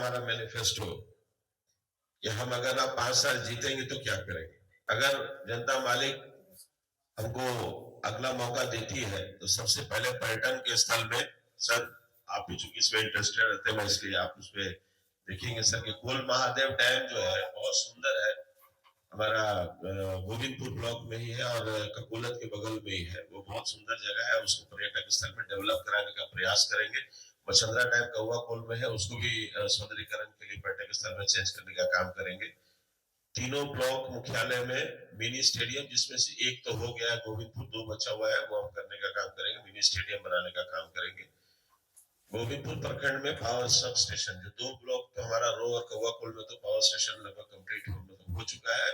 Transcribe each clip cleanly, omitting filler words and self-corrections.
हमारा मैनिफेस्टो कि हम अगर आप 5 साल जीतेंगे तो क्या करेंगे। अगर जनता मालिक हमको अगला मौका देती है तो सबसे पहले पर्यटन के स्थल में, सर आप भी चूंकि इसमें इंटरेस्टेड रहते हैं, मैं इसलिए आप उसमें देखेंगे सर कि कोल महादेव डैम जो है बहुत सुंदर है। हमारा गोविंदपुर ब्लॉक में ही है और ककोलत के बगल में ही है। वो बहुत सुंदर जगह है, उसको पर्यटक स्थल में डेवलप कराने का प्रयास करेंगे। मछंद्रा डैम कौवा कोल में है, उसको भी सौंदर्यीकरण के लिए पर्यटक स्थल में चेंज करने का काम करेंगे। तीनों ब्लॉक मुख्यालय में मिनी स्टेडियम, जिसमें से एक तो हो गया, गोविंदपुर 2 बचा हुआ है, वो हम करने का काम करेंगे, मिनी स्टेडियम बनाने का काम करेंगे। गोविंदपुर प्रखंड में पावर सब स्टेशन, जो 2 ब्लॉक तो हमारा रो और कौवा कोल में तो पावर स्टेशन लगभग कंप्लीट हो चुका है।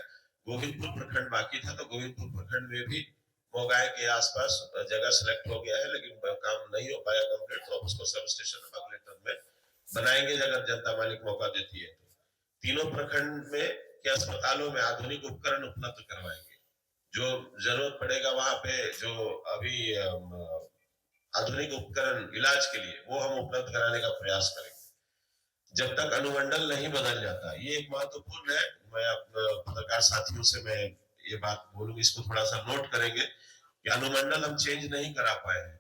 गोविंदपुर प्रखंड बाकी था, तो गोविंदपुर प्रखंड में भी मोगाय के आसपास जगह सिलेक्ट हो गया है, लेकिन काम नहीं हो पाया कंप्लीट, तो अब उसको सब स्टेशन अगले टर्म में बनाएंगे अगर जनता मालिक मौका देती है तो। तीनों प्रखंड में के अस्पतालों में आधुनिक उपकरण उपलब्ध करवाएंगे। जो जरूरत पड़ेगा वहां पे, जो अभी आधुनिक उपकरण इलाज के लिए, वो हम उपलब्ध कराने का प्रयास करेंगे जब तक अनुमंडल नहीं बदल जाता। ये एक महत्वपूर्ण है। मैं अपने पत्रकार साथियों से मैं ये बात बोलूंगी, इसको थोड़ा सा नोट करेंगे कि अनुमंडल हम चेंज नहीं करा पाए हैं।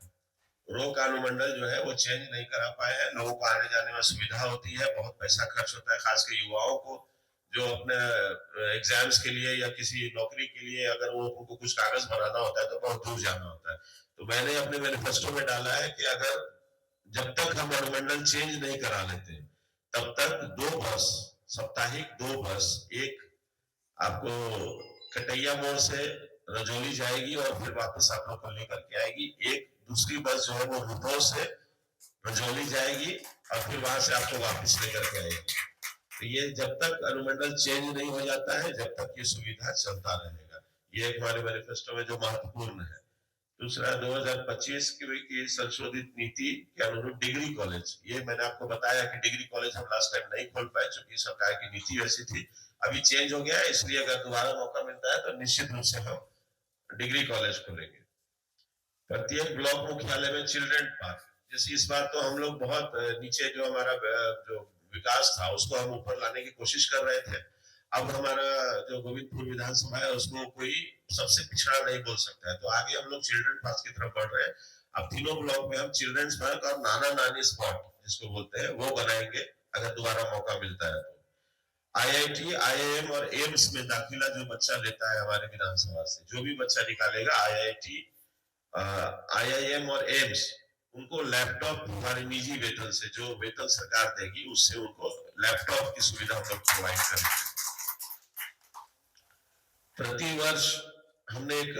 रो का अनुमंडल जो है वो चेंज नहीं करा पाए हैं। लोगों को आने जाने में सुविधा होती है, बहुत पैसा खर्च होता है, खासकर युवाओं को जो अपने एग्जाम्स के लिए या किसी नौकरी के लिए अगर वो उनको कुछ कागज बनाना होता है तो बहुत दूर जाना होता है। तो मैंने अपने मैनिफेस्टो में डाला है कि अगर जब तक हम अनुमंडल चेंज नहीं करा लेते तब तक 2 बस, साप्ताहिक 2 बस, एक आपको कटैया मोड़ से रजौली जाएगी और फिर वापस आप लोग को लेकर के आएगी। एक दूसरी बस जो है वो रुपौ से रजौली जाएगी और फिर वहां से आपको वापस लेकर के आएगी। तो ये जब तक अनुमंडल चेंज नहीं हो जाता है, जब तक ये सुविधा चलता रहेगा। ये एक हमारे मैनिफेस्टो में जो महत्वपूर्ण है। दूसरा, 2025 की संशोधित नीति के अनुरूप डिग्री कॉलेज, ये मैंने आपको बताया कि डिग्री कॉलेज हम लास्ट टाइम नहीं खोल पाए क्योंकि सरकार की नीति वैसी थी। अभी चेंज हो गया है, इसलिए अगर दोबारा मौका मिलता है तो निश्चित रूप से हम डिग्री कॉलेज खोलेंगे। प्रत्येक ब्लॉक मुख्यालय में चिल्ड्रन पार्क, जैसे इस बार तो हम लोग बहुत नीचे जो हमारा जो विकास था उसको हम ऊपर लाने की कोशिश कर रहे थे। अब हमारा जो गोविंदपुर विधानसभा है उसको कोई सबसे पिछड़ा नहीं बोल सकता है, तो आगे हम लोग चिल्ड्रन पार्क की तरफ बढ़ रहे हैं। अब तीनों ब्लॉक में हम चिल्ड्रन पार्क और नाना नानी स्पॉट जिसको बोलते हैं वो बनाएंगे अगर दोबारा मौका मिलता है तो। आईआईटी, आईआईएम और एम्स में दाखिला जो बच्चा लेता है हमारे विधानसभा से, जो भी बच्चा निकालेगा आईआईटी, आईआईएम और एम्स, उनको लैपटॉप हमारे निजी वेतन से, जो वेतन सरकार देगी उससे उनको लैपटॉप की सुविधा हम लोग प्रोवाइड करेंगे। प्रति वर्ष हमने एक